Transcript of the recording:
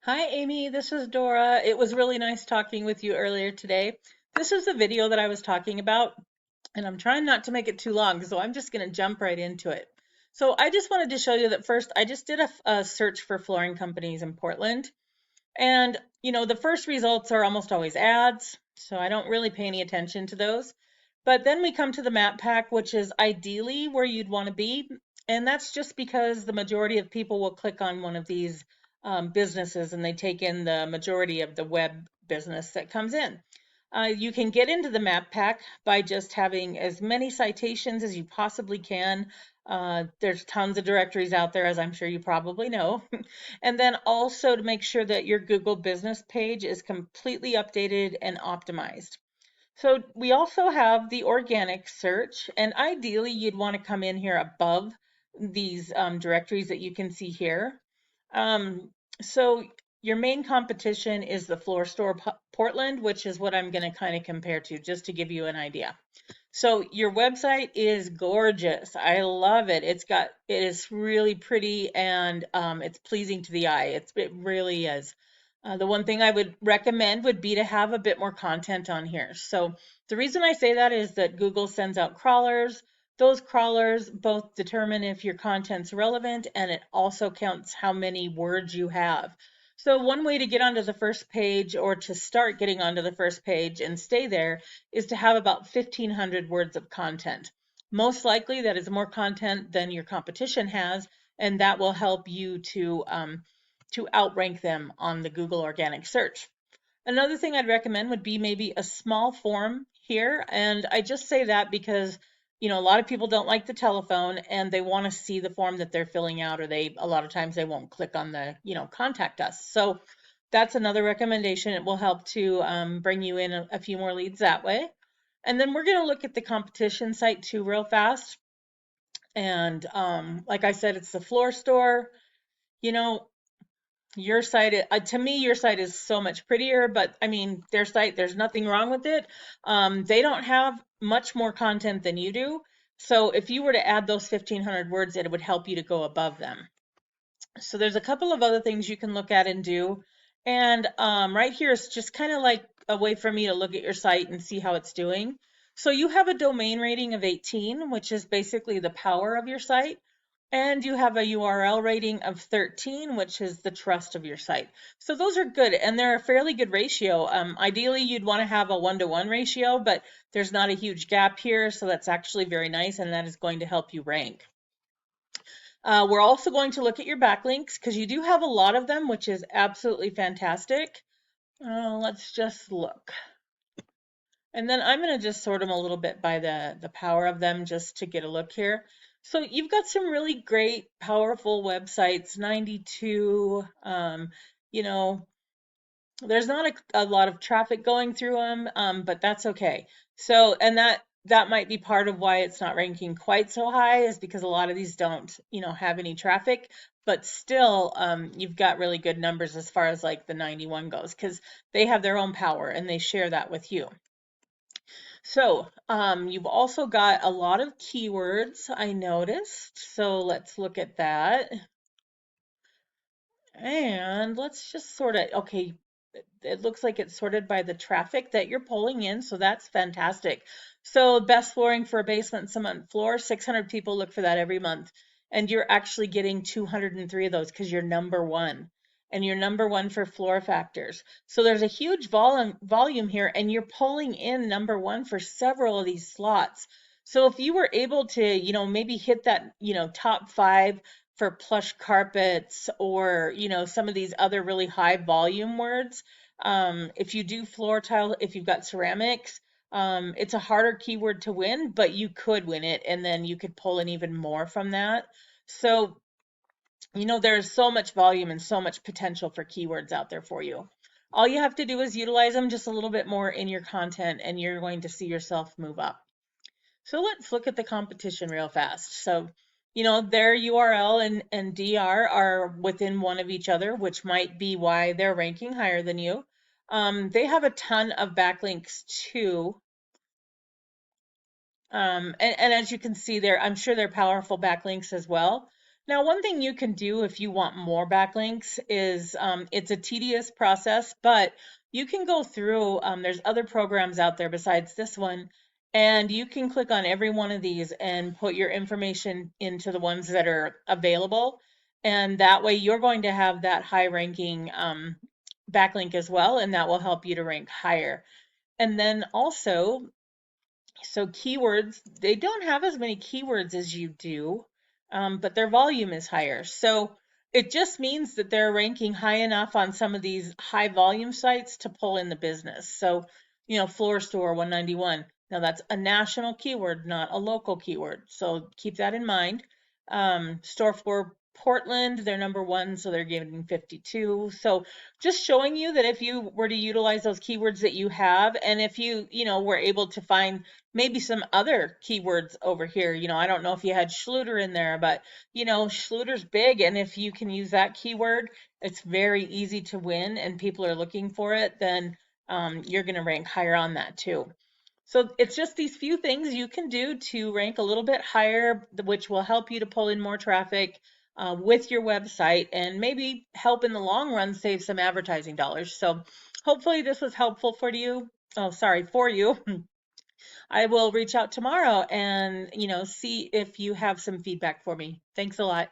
Hi, Amy. This is Dora. It was really nice talking with you earlier today. This is the video that I was talking about, and I'm trying not to make it too long, so I'm just going to jump right into it. So I just wanted to show you that first, I just did a search for flooring companies in Portland, and the first results are almost always ads, so I don't really pay any attention to those. But then we come to the map pack, which is ideally where you'd want to be. And that's just because the majority of people will click on one of these businesses and they take in the majority of the web business that comes in. You can get into the map pack by just having as many citations as you possibly can. There's tons of directories out there, as I'm sure you probably know. And then also to make sure that your Google business page is completely updated and optimized. So we also have the organic search, and ideally you'd want to come in here above these directories that you can see here. Um, so your main competition is the Floor Store Portland, which is what I'm going to kind of compare to, just to give you an idea. So your website is gorgeous. I love it. It is really pretty and it's pleasing to the eye. It really is. The one thing I would recommend would be to have a bit more content on here. So the reason I say that is that Google sends out crawlers. Those crawlers both determine if your content's relevant and it also counts how many words you have. So one way to get onto the first page or to start getting onto the first page and stay there is to have about 1,500 words of content. Most likely that is more content than your competition has, and that will help you to outrank them on the Google organic search. Another thing I'd recommend would be maybe a small form here. And I just say that because, a lot of people don't like the telephone and they want to see the form that they're filling out, or a lot of times they won't click on the, contact us. So that's another recommendation. It will help to bring you in a few more leads that way. And then we're going to look at the competition site too real fast. And like I said, it's the Floor Store. You know, your site, to me, your site is so much prettier, but I mean, their site, there's nothing wrong with it. They don't have much more content than you do. So if you were to add those 1,500 words, it would help you to go above them. So there's a couple of other things you can look at and do. And right here is just kind of like a way for me to look at your site and see how it's doing. So you have a domain rating of 18, which is basically the power of your site. And you have a URL rating of 13, which is the trust of your site. So those are good, and they're a fairly good ratio. Ideally, you'd want to have a 1-to-1 ratio, but there's not a huge gap here, so that's actually very nice, and that is going to help you rank. We're also going to look at your backlinks because you do have a lot of them, which is absolutely fantastic. Let's just look. And then I'm going to just sort them a little bit by the power of them just to get a look here. So you've got some really great, powerful websites, 92. You know, there's not a lot of traffic going through them, but that's okay. So, and that might be part of why it's not ranking quite so high is because a lot of these don't, have any traffic, but still, you've got really good numbers as far as like the 91 goes, because they have their own power and they share that with you. So, you've also got a lot of keywords, I noticed. So let's look at that. And let's just sort of, okay, it looks like it's sorted by the traffic that you're pulling in, so that's fantastic. So best flooring for a basement cement floor, 600 people look for that every month, and you're actually getting 203 of those because you're number one, and you're number one for floor factors. So there's a huge volume here, and you're pulling in number one for several of these slots. So if you were able to, maybe hit that, top five for plush carpets or, some of these other really high volume words, if you do floor tile, if you've got ceramics, it's a harder keyword to win, but you could win it and then you could pull in even more from that. So, there's so much volume and so much potential for keywords out there for you. All you have to do is utilize them just a little bit more in your content and you're going to see yourself move up. So let's look at the competition real fast. So, their URL and DR are within one of each other, which might be why they're ranking higher than you. They have a ton of backlinks too. And as you can see there, I'm sure they're powerful backlinks as well. Now, one thing you can do if you want more backlinks is it's a tedious process, but you can go through, there's other programs out there besides this one, and you can click on every one of these and put your information into the ones that are available. And that way you're going to have that high ranking backlink as well, and that will help you to rank higher. And then also, so keywords, they don't have as many keywords as you do, but their volume is higher. So it just means that they're ranking high enough on some of these high volume sites to pull in the business. So, floor store 191. Now that's a national keyword, not a local keyword. So keep that in mind. Store for Portland, they're number one, so they're giving 52. So just showing you that if you were to utilize those keywords that you have, and if you were able to find maybe some other keywords over here. I don't know if you had Schluter in there, but Schluter's big, and if you can use that keyword, it's very easy to win and people are looking for it, then you're going to rank higher on that too. So it's just these few things you can do to rank a little bit higher, which will help you to pull in more traffic with your website and maybe help in the long run save some advertising dollars. So hopefully this was helpful for you. Oh, sorry, for you. I will reach out tomorrow and, see if you have some feedback for me. Thanks a lot.